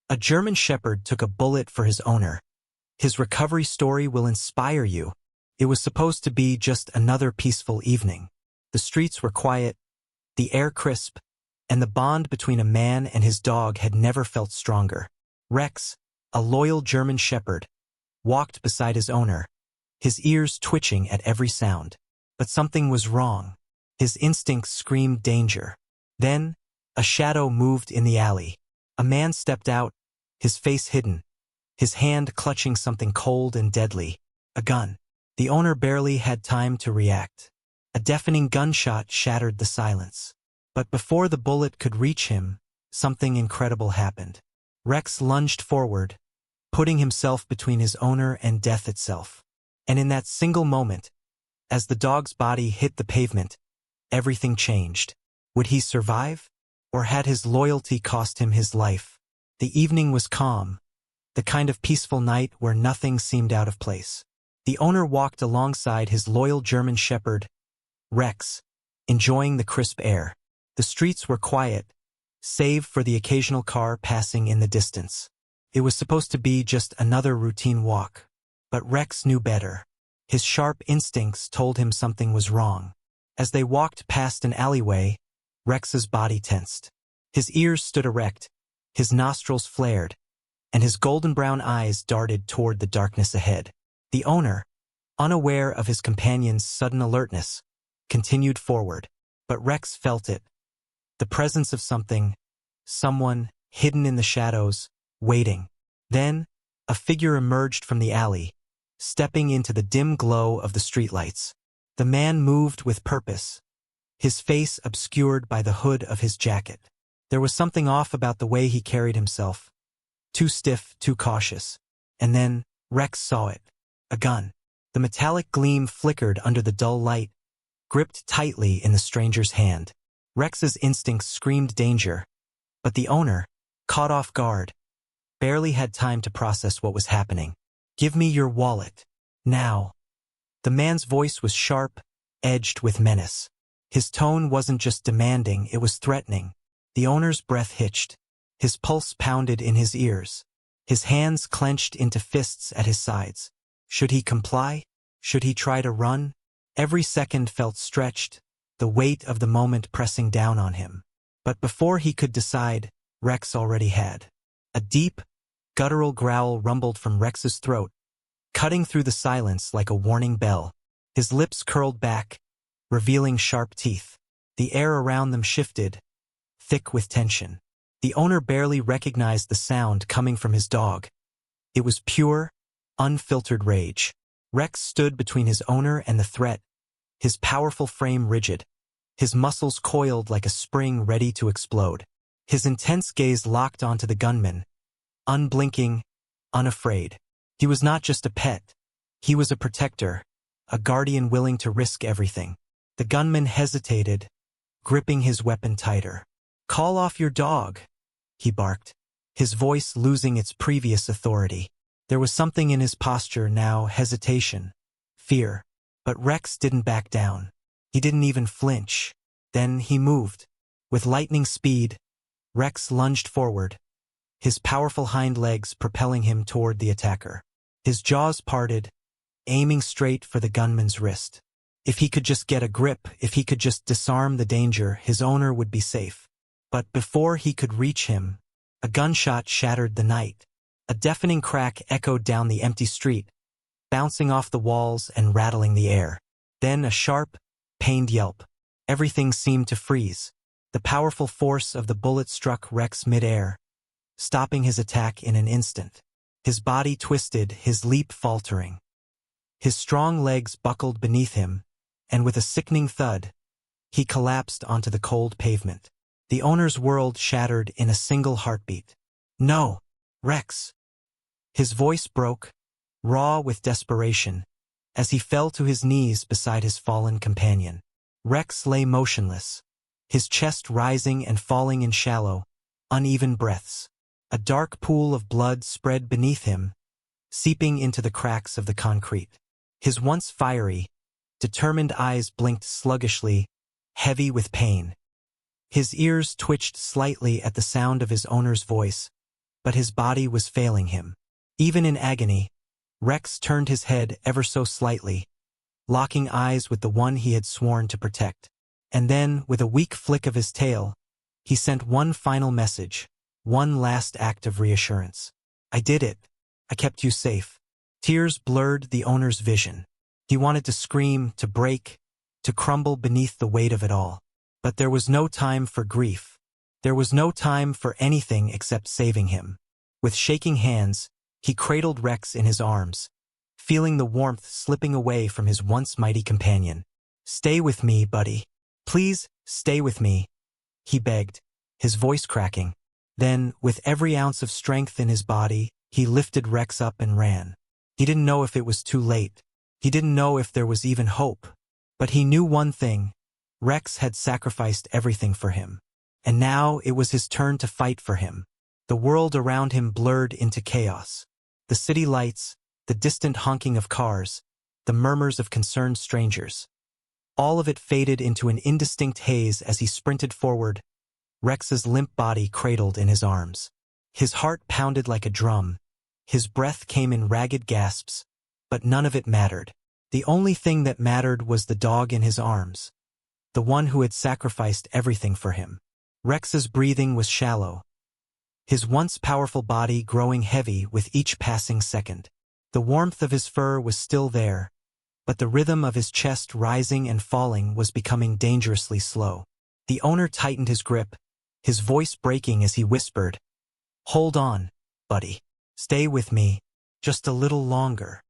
A German Shepherd took a bullet for his owner. His recovery story will inspire you. It was supposed to be just another peaceful evening. The streets were quiet, the air crisp, and the bond between a man and his dog had never felt stronger. Rex, a loyal German Shepherd, walked beside his owner, his ears twitching at every sound. But something was wrong. His instincts screamed danger. Then, a shadow moved in the alley. A man stepped out, his face hidden, his hand clutching something cold and deadly. A gun. The owner barely had time to react. A deafening gunshot shattered the silence. But before the bullet could reach him, something incredible happened. Rex lunged forward, putting himself between his owner and death itself. And in that single moment, as the dog's body hit the pavement, everything changed. Would he survive? Or had his loyalty cost him his life? The evening was calm, the kind of peaceful night where nothing seemed out of place. The owner walked alongside his loyal German Shepherd, Rex, enjoying the crisp air. The streets were quiet, save for the occasional car passing in the distance. It was supposed to be just another routine walk. But Rex knew better. His sharp instincts told him something was wrong. As they walked past an alleyway, Rex's body tensed. His ears stood erect, his nostrils flared, and his golden-brown eyes darted toward the darkness ahead. The owner, unaware of his companion's sudden alertness, continued forward. But Rex felt it. The presence of someone hidden in the shadows, waiting. Then, a figure emerged from the alley, stepping into the dim glow of the streetlights. The man moved with purpose, his face obscured by the hood of his jacket. There was something off about the way he carried himself. Too stiff, too cautious. And then, Rex saw it. A gun. The metallic gleam flickered under the dull light, gripped tightly in the stranger's hand. Rex's instincts screamed danger, but the owner, caught off guard, barely had time to process what was happening. "Give me your wallet. Now." The man's voice was sharp, edged with menace. His tone wasn't just demanding, it was threatening. The owner's breath hitched. His pulse pounded in his ears. His hands clenched into fists at his sides. Should he comply? Should he try to run? Every second felt stretched, the weight of the moment pressing down on him. But before he could decide, Rex already had. A deep, guttural growl rumbled from Rex's throat, cutting through the silence like a warning bell. His lips curled back, revealing sharp teeth. The air around them shifted, thick with tension. The owner barely recognized the sound coming from his dog. It was pure, unfiltered rage. Rex stood between his owner and the threat, his powerful frame rigid, his muscles coiled like a spring ready to explode. His intense gaze locked onto the gunman, unblinking, unafraid. He was not just a pet. He was a protector, a guardian willing to risk everything. The gunman hesitated, gripping his weapon tighter. "Call off your dog," he barked, his voice losing its previous authority. There was something in his posture now, hesitation, fear. But Rex didn't back down. He didn't even flinch. Then he moved. With lightning speed, Rex lunged forward, his powerful hind legs propelling him toward the attacker. His jaws parted, aiming straight for the gunman's wrist. If he could just get a grip, if he could just disarm the danger, his owner would be safe. But before he could reach him, a gunshot shattered the night. A deafening crack echoed down the empty street, bouncing off the walls and rattling the air. Then a sharp, pained yelp. Everything seemed to freeze. The powerful force of the bullet struck Rex mid-air, stopping his attack in an instant. His body twisted, his leap faltering. His strong legs buckled beneath him, and with a sickening thud, he collapsed onto the cold pavement. The owner's world shattered in a single heartbeat. "No, Rex!" His voice broke, raw with desperation, as he fell to his knees beside his fallen companion. Rex lay motionless, his chest rising and falling in shallow, uneven breaths. A dark pool of blood spread beneath him, seeping into the cracks of the concrete. His once fiery, determined eyes blinked sluggishly, heavy with pain. His ears twitched slightly at the sound of his owner's voice, but his body was failing him. Even in agony, Rex turned his head ever so slightly, locking eyes with the one he had sworn to protect. And then, with a weak flick of his tail, he sent one final message, one last act of reassurance. I did it. I kept you safe. Tears blurred the owner's vision. He wanted to scream, to break, to crumble beneath the weight of it all. But there was no time for grief. There was no time for anything except saving him. With shaking hands, he cradled Rex in his arms, feeling the warmth slipping away from his once mighty companion. Stay with me, buddy. Please, stay with me, he begged, his voice cracking. Then, with every ounce of strength in his body, he lifted Rex up and ran. He didn't know if it was too late. He didn't know if there was even hope. But he knew one thing. Rex had sacrificed everything for him. And now it was his turn to fight for him. The world around him blurred into chaos. The city lights, the distant honking of cars, the murmurs of concerned strangers. All of it faded into an indistinct haze as he sprinted forward, Rex's limp body cradled in his arms. His heart pounded like a drum. His breath came in ragged gasps, but none of it mattered. The only thing that mattered was the dog in his arms, the one who had sacrificed everything for him. Rex's breathing was shallow, his once powerful body growing heavy with each passing second. The warmth of his fur was still there, but the rhythm of his chest rising and falling was becoming dangerously slow. The owner tightened his grip, his voice breaking as he whispered, "Hold on, buddy. Stay with me, just a little longer."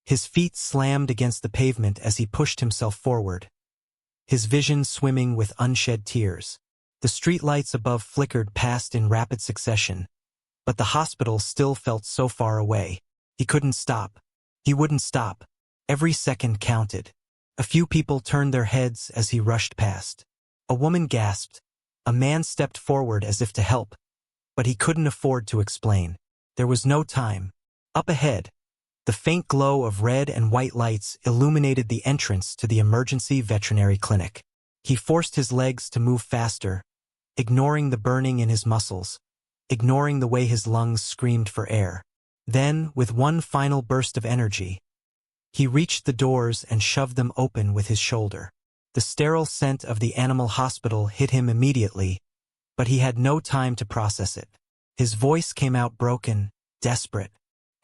His feet slammed against the pavement as he pushed himself forward, his vision swimming with unshed tears. The streetlights above flickered past in rapid succession, but the hospital still felt so far away. He couldn't stop. He wouldn't stop. Every second counted. A few people turned their heads as he rushed past. A woman gasped. A man stepped forward as if to help, but he couldn't afford to explain. There was no time. Up ahead, the faint glow of red and white lights illuminated the entrance to the emergency veterinary clinic. He forced his legs to move faster, ignoring the burning in his muscles, ignoring the way his lungs screamed for air. Then, with one final burst of energy, he reached the doors and shoved them open with his shoulder. The sterile scent of the animal hospital hit him immediately, but he had no time to process it. His voice came out broken, desperate.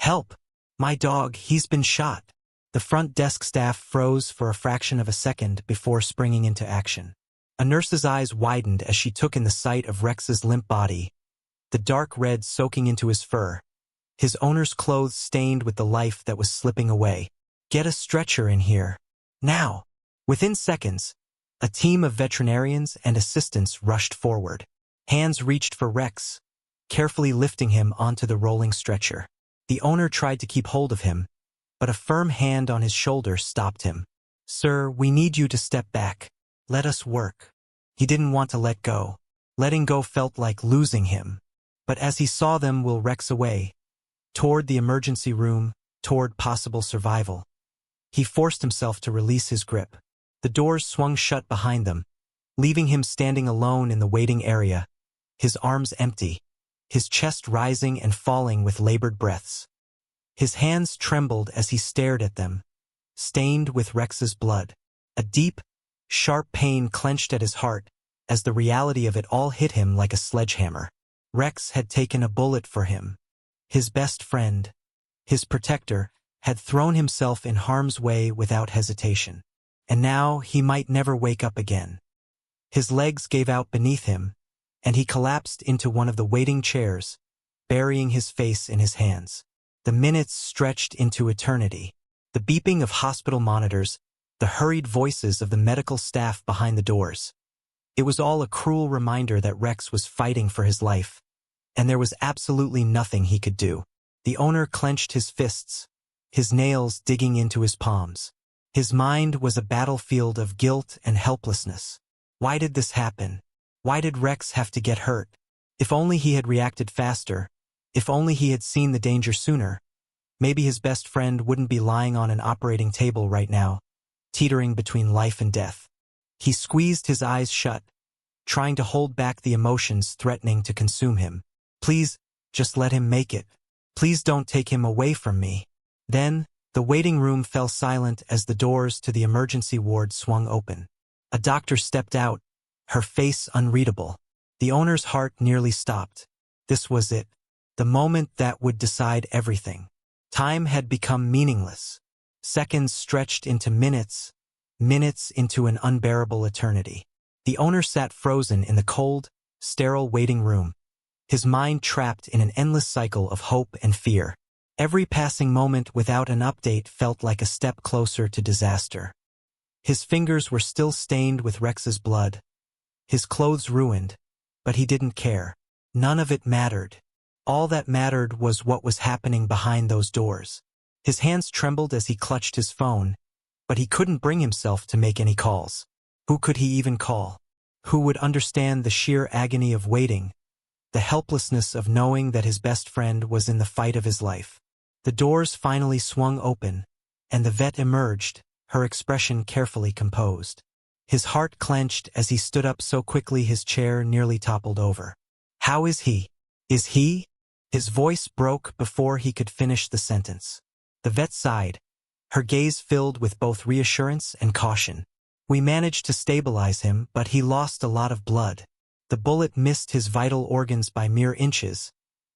"Help! My dog, he's been shot." The front desk staff froze for a fraction of a second before springing into action. A nurse's eyes widened as she took in the sight of Rex's limp body, the dark red soaking into his fur, his owner's clothes stained with the life that was slipping away. "Get a stretcher in here. Now!" Within seconds, a team of veterinarians and assistants rushed forward. Hands reached for Rex, carefully lifting him onto the rolling stretcher. The owner tried to keep hold of him, but a firm hand on his shoulder stopped him. "Sir, we need you to step back. Let us work." He didn't want to let go. Letting go felt like losing him. But as he saw them will Rex away, toward the emergency room, toward possible survival, he forced himself to release his grip. The doors swung shut behind them, leaving him standing alone in the waiting area, his arms empty, his chest rising and falling with labored breaths. His hands trembled as he stared at them, stained with Rex's blood. A deep, sharp pain clenched at his heart as the reality of it all hit him like a sledgehammer. Rex had taken a bullet for him. His best friend, his protector, had thrown himself in harm's way without hesitation. And now he might never wake up again. His legs gave out beneath him, and he collapsed into one of the waiting chairs, burying his face in his hands. The minutes stretched into eternity. The beeping of hospital monitors, the hurried voices of the medical staff behind the doors. It was all a cruel reminder that Rex was fighting for his life, and there was absolutely nothing he could do. The owner clenched his fists, his nails digging into his palms. His mind was a battlefield of guilt and helplessness. Why did this happen? Why did Rex have to get hurt? If only he had reacted faster, if only he had seen the danger sooner, maybe his best friend wouldn't be lying on an operating table right now, teetering between life and death. He squeezed his eyes shut, trying to hold back the emotions threatening to consume him. "Please, Just let him make it. Please don't take him away from me. Then, the waiting room fell silent as the doors to the emergency ward swung open. A doctor stepped out, her face unreadable. The owner's heart nearly stopped. This was it. The moment that would decide everything. Time had become meaningless. Seconds stretched into minutes, minutes into an unbearable eternity. The owner sat frozen in the cold, sterile waiting room, his mind trapped in an endless cycle of hope and fear. Every passing moment without an update felt like a step closer to disaster. His fingers were still stained with Rex's blood, his clothes ruined, but he didn't care. None of it mattered. All that mattered was what was happening behind those doors. His hands trembled as he clutched his phone, but he couldn't bring himself to make any calls. Who could he even call? Who would understand the sheer agony of waiting, the helplessness of knowing that his best friend was in the fight of his life? The doors finally swung open, and the vet emerged, her expression carefully composed. His heart clenched as he stood up so quickly his chair nearly toppled over. How is he? Is he? His voice broke before he could finish the sentence. The vet sighed, her gaze filled with both reassurance and caution. We managed to stabilize him, but he lost a lot of blood. The bullet missed his vital organs by mere inches,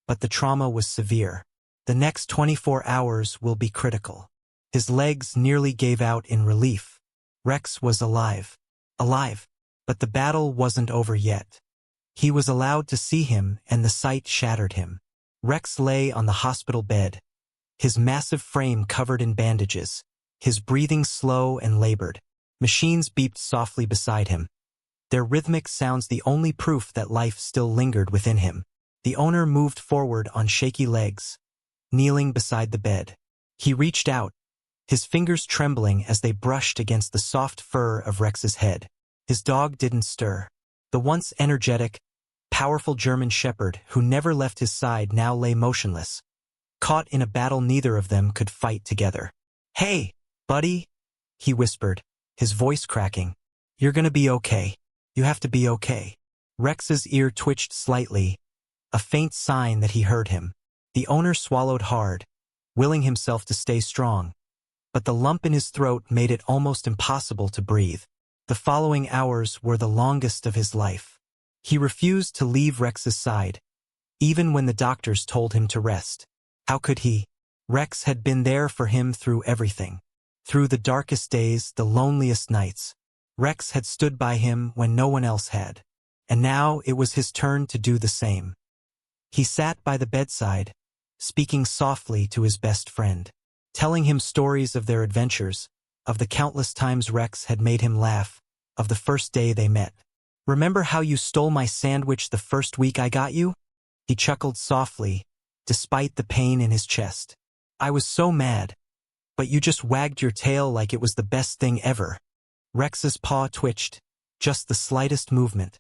but the trauma was severe. The next 24 hours will be critical. His legs nearly gave out in relief. Rex was alive. Alive. But the battle wasn't over yet. He was allowed to see him, and the sight shattered him. Rex lay on the hospital bed, his massive frame covered in bandages, his breathing slow and labored. Machines beeped softly beside him, their rhythmic sounds the only proof that life still lingered within him. The owner moved forward on shaky legs, kneeling beside the bed. He reached out, his fingers trembling as they brushed against the soft fur of Rex's head. His dog didn't stir. The once energetic, powerful German shepherd who never left his side now lay motionless, caught in a battle neither of them could fight together. "Hey, buddy," he whispered, his voice cracking. "You're gonna be okay. You have to be okay." Rex's ear twitched slightly, a faint sign that he heard him. The owner swallowed hard, willing himself to stay strong, but the lump in his throat made it almost impossible to breathe. The following hours were the longest of his life. He refused to leave Rex's side, even when the doctors told him to rest. How could he? Rex had been there for him through everything. Through the darkest days, the loneliest nights. Rex had stood by him when no one else had. And now it was his turn to do the same. He sat by the bedside, speaking softly to his best friend, telling him stories of their adventures, of the countless times Rex had made him laugh, of the first day they met. "Remember how you stole my sandwich the first week I got you?" He chuckled softly, despite the pain in his chest. "I was so mad, but you just wagged your tail like it was the best thing ever." Rex's paw twitched, just the slightest movement,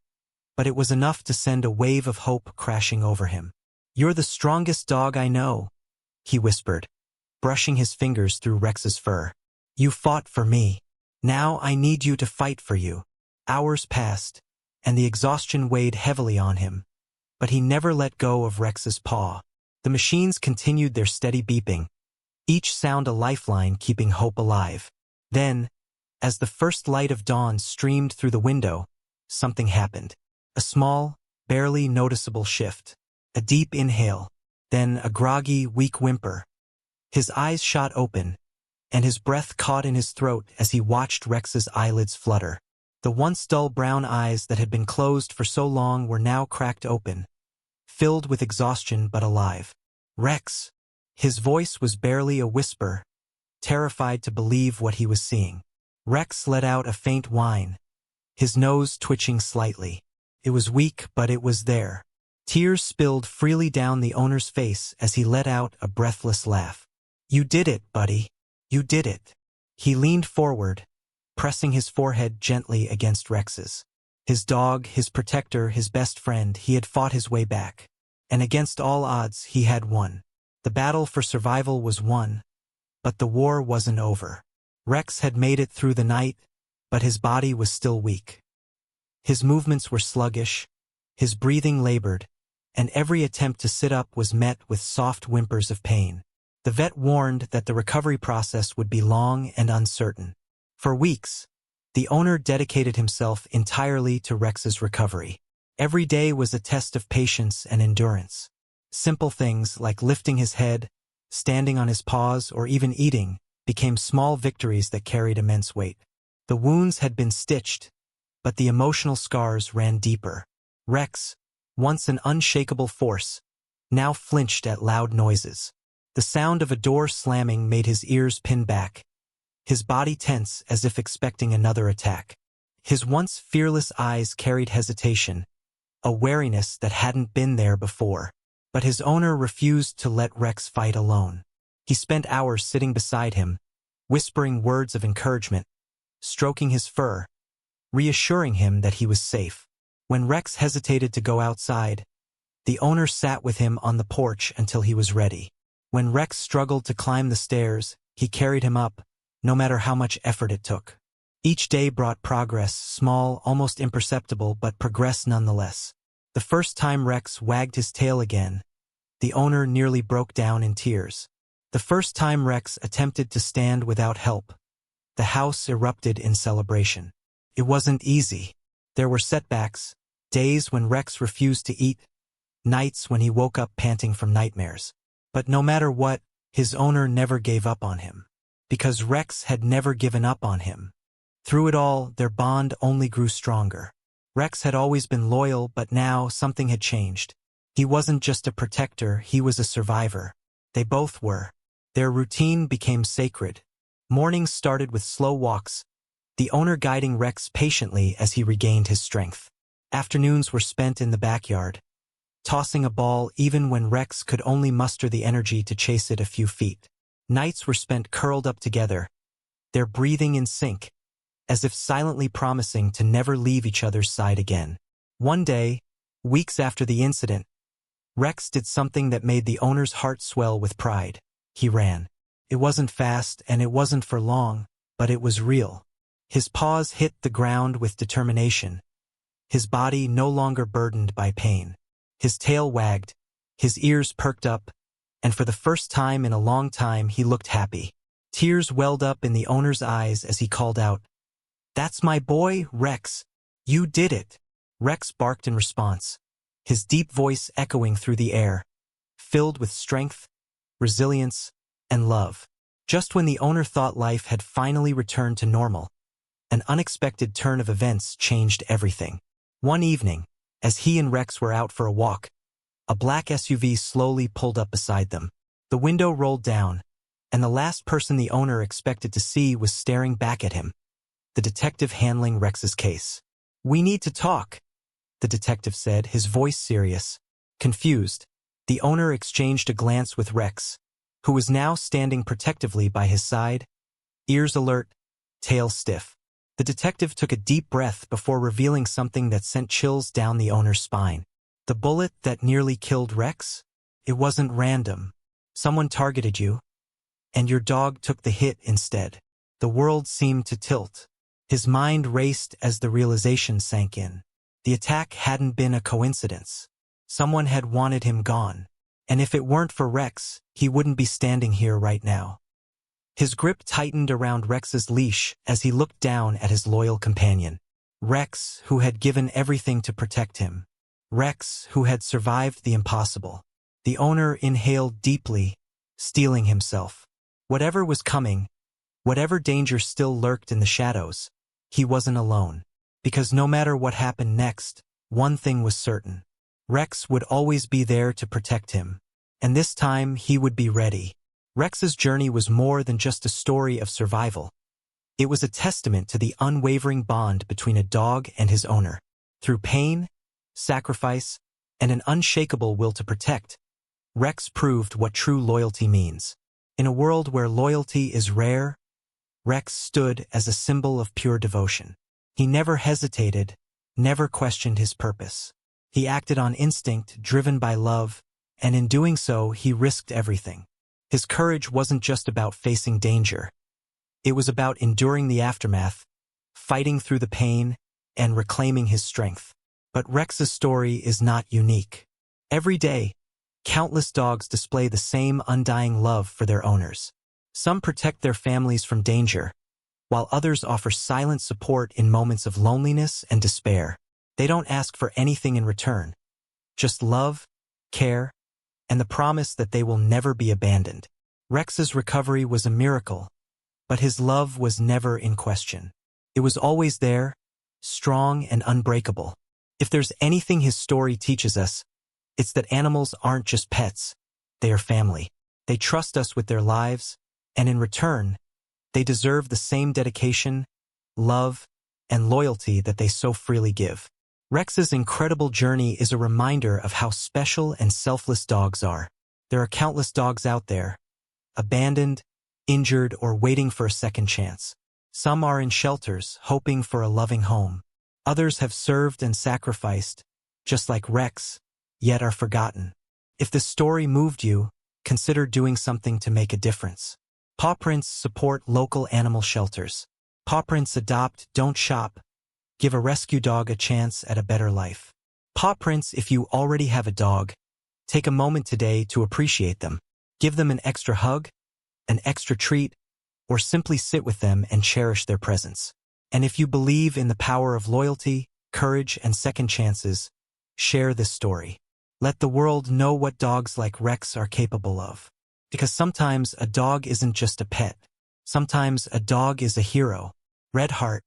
but it was enough to send a wave of hope crashing over him. "You're the strongest dog I know," he whispered, brushing his fingers through Rex's fur. "You fought for me. Now I need you to fight for you." Hours passed, and the exhaustion weighed heavily on him, but he never let go of Rex's paw. The machines continued their steady beeping, each sound a lifeline keeping hope alive. Then, as the first light of dawn streamed through the window, something happened. A small, barely noticeable shift. A deep inhale, then a groggy, weak whimper. His eyes shot open, and his breath caught in his throat as he watched Rex's eyelids flutter. The once dull brown eyes that had been closed for so long were now cracked open, filled with exhaustion but alive. "Rex!" His voice was barely a whisper, terrified to believe what he was seeing. Rex let out a faint whine, his nose twitching slightly. It was weak, but it was there. Tears spilled freely down the owner's face as he let out a breathless laugh. "You did it, buddy. You did it." He leaned forward, pressing his forehead gently against Rex's. His dog, his protector, his best friend, he had fought his way back. And against all odds, he had won. The battle for survival was won, but the war wasn't over. Rex had made it through the night, but his body was still weak. His movements were sluggish, his breathing labored, and every attempt to sit up was met with soft whimpers of pain. The vet warned that the recovery process would be long and uncertain. For weeks, the owner dedicated himself entirely to Rex's recovery. Every day was a test of patience and endurance. Simple things like lifting his head, standing on his paws, or even eating became small victories that carried immense weight. The wounds had been stitched, but the emotional scars ran deeper. Rex, once an unshakable force, now flinched at loud noises. The sound of a door slamming made his ears pin back, his body tense as if expecting another attack. His once fearless eyes carried hesitation, a wariness that hadn't been there before. But his owner refused to let Rex fight alone. He spent hours sitting beside him, whispering words of encouragement, stroking his fur, reassuring him that he was safe. When Rex hesitated to go outside, the owner sat with him on the porch until he was ready. When Rex struggled to climb the stairs, he carried him up, no matter how much effort it took. Each day brought progress, small, almost imperceptible, but progress nonetheless. The first time Rex wagged his tail again, the owner nearly broke down in tears. The first time Rex attempted to stand without help, the house erupted in celebration. It wasn't easy. There were setbacks, days when Rex refused to eat, nights when he woke up panting from nightmares. But no matter what, his owner never gave up on him. Because Rex had never given up on him. Through it all, their bond only grew stronger. Rex had always been loyal, but now something had changed. He wasn't just a protector, he was a survivor. They both were. Their routine became sacred. Mornings started with slow walks, the owner guiding Rex patiently as he regained his strength. Afternoons were spent in the backyard, tossing a ball even when Rex could only muster the energy to chase it a few feet. Nights were spent curled up together, their breathing in sync, as if silently promising to never leave each other's side again. One day, weeks after the incident, Rex did something that made the owner's heart swell with pride. He ran. It wasn't fast and it wasn't for long, but it was real. His paws hit the ground with determination, his body no longer burdened by pain. His tail wagged, his ears perked up, and for the first time in a long time he looked happy. Tears welled up in the owner's eyes as he called out, "That's my boy, Rex. You did it." Rex barked in response, his deep voice echoing through the air, filled with strength, resilience, and love. Just when the owner thought life had finally returned to normal, an unexpected turn of events changed everything. One evening, as he and Rex were out for a walk, a black SUV slowly pulled up beside them. The window rolled down, and the last person the owner expected to see was staring back at him, the detective handling Rex's case. "We need to talk," the detective said, his voice serious. Confused, the owner exchanged a glance with Rex, who was now standing protectively by his side, ears alert, tail stiff. The detective took a deep breath before revealing something that sent chills down the owner's spine. The bullet that nearly killed Rex? It wasn't random. Someone targeted you, and your dog took the hit instead. The world seemed to tilt. His mind raced as the realization sank in. The attack hadn't been a coincidence. Someone had wanted him gone. And if it weren't for Rex, he wouldn't be standing here right now. His grip tightened around Rex's leash as he looked down at his loyal companion. Rex, who had given everything to protect him. Rex, who had survived the impossible. The owner inhaled deeply, steeling himself. Whatever was coming, whatever danger still lurked in the shadows, he wasn't alone. Because no matter what happened next, one thing was certain. Rex would always be there to protect him. And this time he would be ready. Rex's journey was more than just a story of survival. It was a testament to the unwavering bond between a dog and his owner. Through pain, sacrifice, and an unshakable will to protect, Rex proved what true loyalty means. In a world where loyalty is rare, Rex stood as a symbol of pure devotion. He never hesitated, never questioned his purpose. He acted on instinct, driven by love, and in doing so, he risked everything. His courage wasn't just about facing danger. It was about enduring the aftermath, fighting through the pain, and reclaiming his strength. But Rex's story is not unique. Every day, countless dogs display the same undying love for their owners. Some protect their families from danger, while others offer silent support in moments of loneliness and despair. They don't ask for anything in return, just love, care, and the promise that they will never be abandoned. Rex's recovery was a miracle, but his love was never in question. It was always there, strong and unbreakable. If there's anything his story teaches us, it's that animals aren't just pets, they are family. They trust us with their lives, and in return, they deserve the same dedication, love, and loyalty that they so freely give. Rex's incredible journey is a reminder of how special and selfless dogs are. There are countless dogs out there, abandoned, injured, or waiting for a second chance. Some are in shelters, hoping for a loving home. Others have served and sacrificed, just like Rex, yet are forgotten. If this story moved you, consider doing something to make a difference. Paw Prints support local animal shelters. Paw Prints adopt, don't shop. Give a rescue dog a chance at a better life. Paw Prints, if you already have a dog, take a moment today to appreciate them. Give them an extra hug, an extra treat, or simply sit with them and cherish their presence. And if you believe in the power of loyalty, courage, and second chances, share this story. Let the world know what dogs like Rex are capable of. Because sometimes a dog isn't just a pet. Sometimes a dog is a hero. Red Heart,